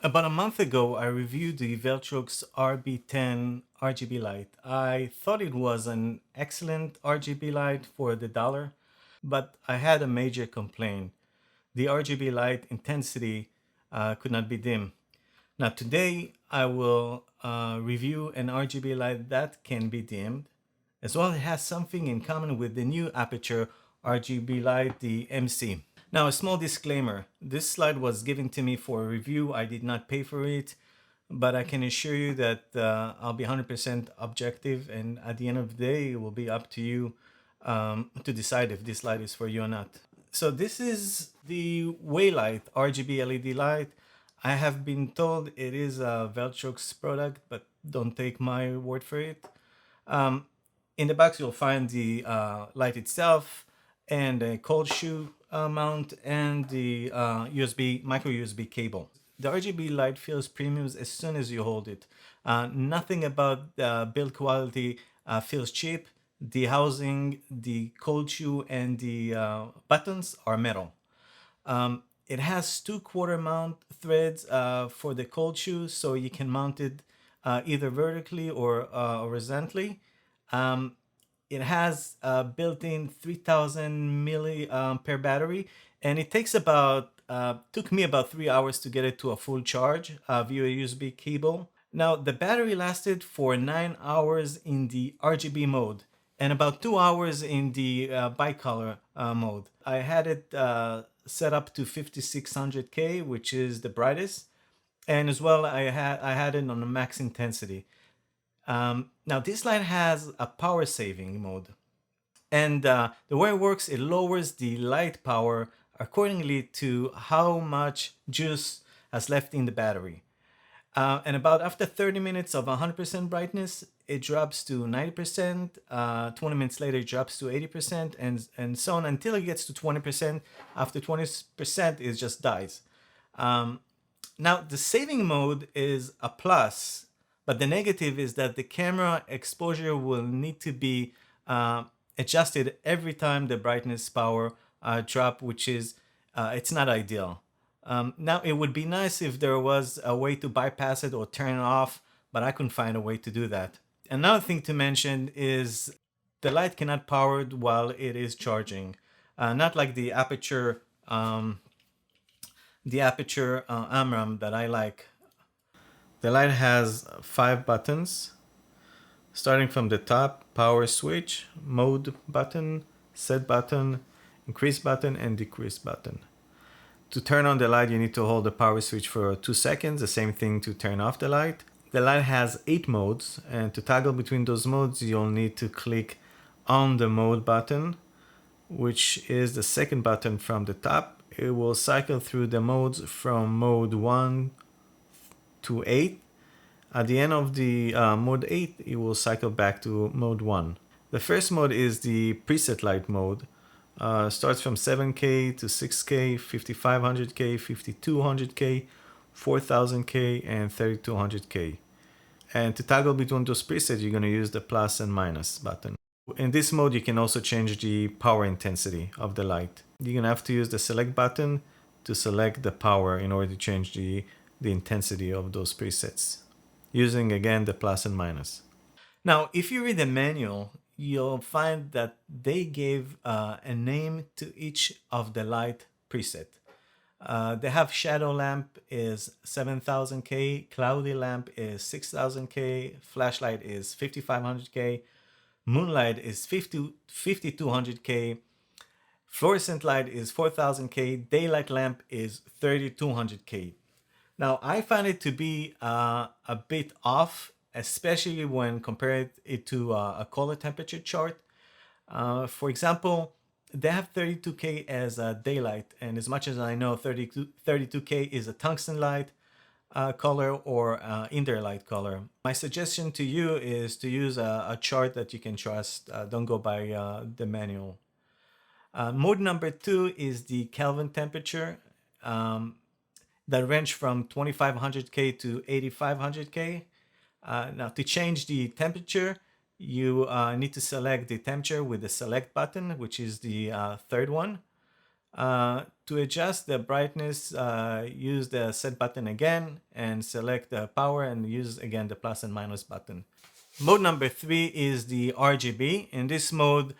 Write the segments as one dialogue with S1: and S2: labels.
S1: About a month ago, I reviewed the Veltrox RB10 RGB light. I thought it was an excellent RGB light for the dollar, but I had a major complaint. The RGB light intensity could not be dim. Now today, I will review an RGB light that can be dimmed. As well, it has something in common with the new Aputure RGB light, the MC. Now, a small disclaimer. This slide was given to me for a review. I did not pay for it, but I can assure you that I'll be 100% objective, and at the end of the day, it will be up to you to decide if this light is for you or not. So this is the Weeylite RGB LED light. I have been told it is a Veltrox product, but don't take my word for it. In the box, you'll find the light itself and a cold shoe mount and the USB micro USB cable. The RGB light feels premium as soon as you hold it. Nothing about build quality feels cheap. The housing, the cold shoe, and the buttons are metal. It has two quarter mount threads for the cold shoe, so you can mount it either vertically or horizontally. It has a built-in 3000 milliampere battery, and it takes took me about 3 hours to get it to a full charge via USB cable. Now the battery lasted for 9 hours in the RGB mode and about 2 hours in the bicolor mode. I had it set up to 5600K, which is the brightest, and as well I had it on the max intensity. Now this light has a power saving mode, and the way it works, it lowers the light power accordingly to how much juice has left in the battery. And about after 30 minutes of 100% brightness, it drops to 90%. 20 minutes later, it drops to 80%, and so on until it gets to 20%. After 20%, it just dies. Now, the saving mode is a plus, but the negative is that the camera exposure will need to be adjusted every time the brightness power drop, which is it's not ideal. Now, it would be nice if there was a way to bypass it or turn it off, but I couldn't find a way to do that. Another thing to mention is the light cannot power it while it is charging. Not like the Aputure AMRAM that I like. The light has 5 buttons, starting from the top: power switch, mode button, set button, increase button, and decrease button. To turn on the light, you need to hold the power switch for 2 seconds. The same thing to turn off the light. The light has 8 modes, and to toggle between those modes, you'll need to click on the mode button, which is the second button from the top. It will cycle through the modes from mode 1 to 8. At the end of the mode 8, it will cycle back to mode 1. The first mode is the preset light mode. Starts from 7K to 6K, 5500K, 5200K, 4000K, and 3200K. And to toggle between those presets, you're going to use the plus and minus button. In this mode, you can also change the power intensity of the light. You're going to have to use the select button to select the power in order to change the intensity of those presets, using again the plus and minus. Now, if you read the manual, you'll find that they gave a name to each of the light preset. They have shadow lamp is 7000K, cloudy lamp is 6000K, flashlight is 5500K, moonlight is 5200K, fluorescent light is 4000K, daylight lamp is 3200K. Now, I find it to be a bit off, especially when compared it to a color temperature chart. For example, they have 32K as a daylight, and as much as I know, 32K is a tungsten light color or indoor light color. My suggestion to you is to use a chart that you can trust. Don't go by the manual. Mode number 2 is the Kelvin temperature. That range from 2500K to 8500K. Now, to change the temperature, you need to select the temperature with the select button, which is the third one. To adjust the brightness, use the set button again and select the power and use again the plus and minus button. Mode number 3 is the RGB. In this mode,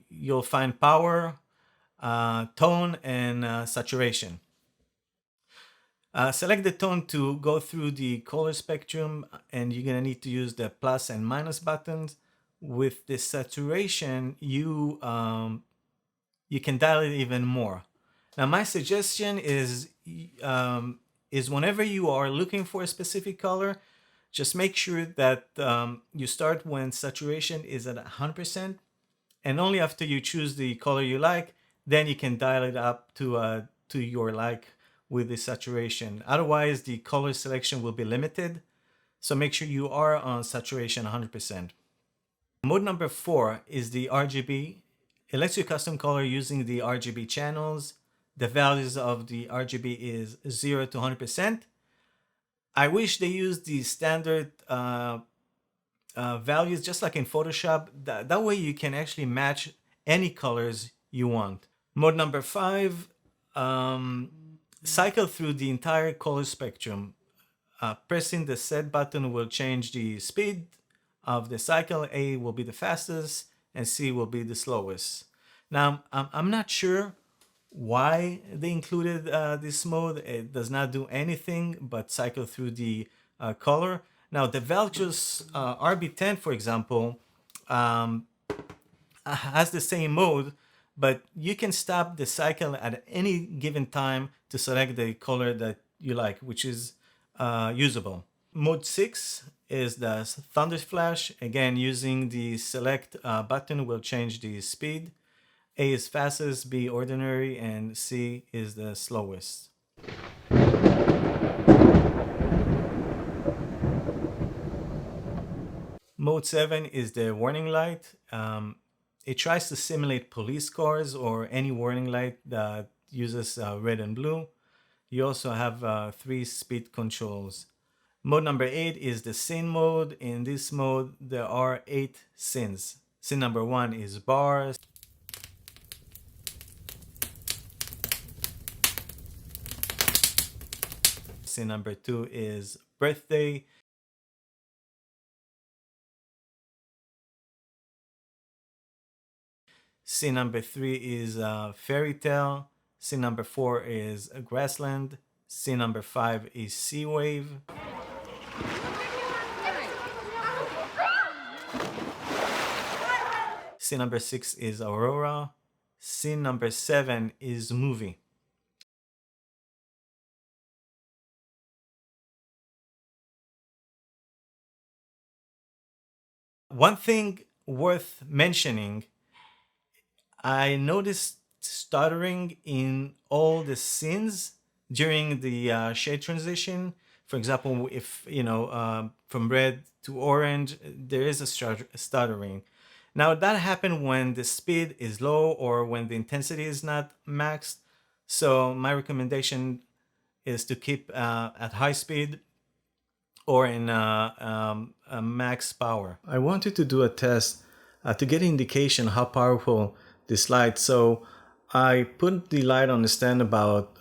S1: you'll find power, tone, and saturation. Select the tone to go through the color spectrum, and you're gonna need to use the plus and minus buttons. With the saturation, you can dial it even more. Now, my suggestion is whenever you are looking for a specific color, just make sure that you start when saturation is at 100%, and only after you choose the color you like, then you can dial it up to your like with the saturation. Otherwise, the color selection will be limited. So make sure you are on saturation 100%. Mode number 4 is the RGB. It lets you custom color using the RGB channels. The values of the RGB is 0 to 100%. I wish they used the standard values just like in Photoshop. That way you can actually match any colors you want. Mode number 5, cycle through the entire color spectrum. Pressing the set button will change the speed of the cycle. A will be the fastest and C will be the slowest. Now, I'm not sure why they included this mode. It does not do anything but cycle through the color. Now, the Veltrux RB10, for example, has the same mode, but you can stop the cycle at any given time to select the color that you like, which is usable. Mode 6 is the Thunder Flash. Again, using the select button will change the speed. A is fastest, B ordinary, and C is the slowest. Mode 7 is the warning light. It tries to simulate police cars or any warning light that uses red and blue. You also have 3 speed controls. Mode number 8 is the scene mode. In this mode, there are 8 scenes. Scene number 1 is bars. Scene number 2 is birthday. Scene number 3 is fairy tale. Scene number 4 is grassland. Scene number 5 is sea wave. Scene number 6 is aurora. Scene number 7 is movie. One thing worth mentioning, I noticed stuttering in all the scenes during the shade transition. For example, if from red to orange, there is a stuttering. Now that happened when the speed is low or when the intensity is not maxed. So my recommendation is to keep at high speed or in max power. I wanted to do a test to get an indication how powerful this light. So I put the light on the stand about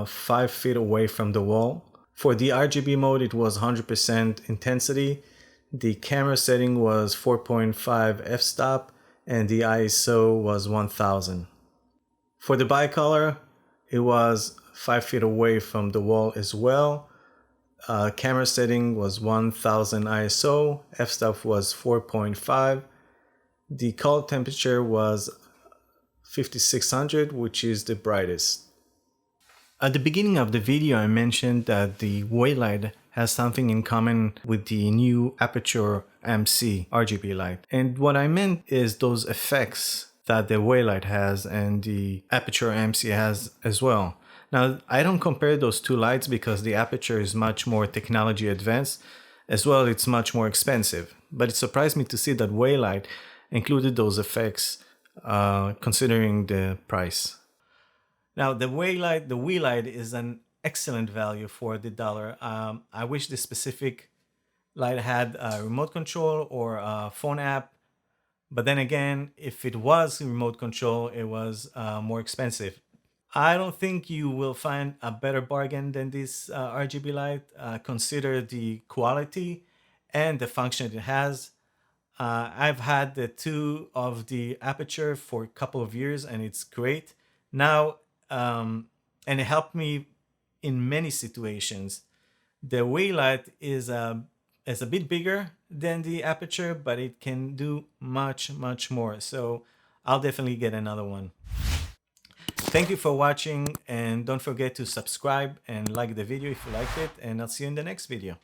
S1: 5 feet away from the wall. For the RGB mode, it was 100% intensity. The camera setting was 4.5 f-stop and the ISO was 1000. For the bicolor, it was 5 feet away from the wall as well. Camera setting was 1000 ISO, f-stop was 4.5. The color temperature was 5600, which is the brightest. At the beginning of the video, I mentioned that the Weeylite has something in common with the new Aputure MC RGB light. And what I meant is those effects that the Weeylite has and the Aputure MC has as well. Now, I don't compare those two lights because the Aputure is much more technology advanced. As well, it's much more expensive. But it surprised me to see that Weeylite included those effects considering the price. Now, the Weeylite is an excellent value for the dollar. I wish this specific light had a remote control or a phone app, But then again, if it was remote control, it was more expensive. I don't think you will find a better bargain than this RGB light. Consider the quality and the function it has. I've had the two of the Aputure for a couple of years, and it's great now. And it helped me in many situations. The Weeylite is a bit bigger than the Aputure, but it can do much more. So I'll definitely get another one. Thank you for watching, and don't forget to subscribe and like the video if you liked it, and I'll see you in the next video.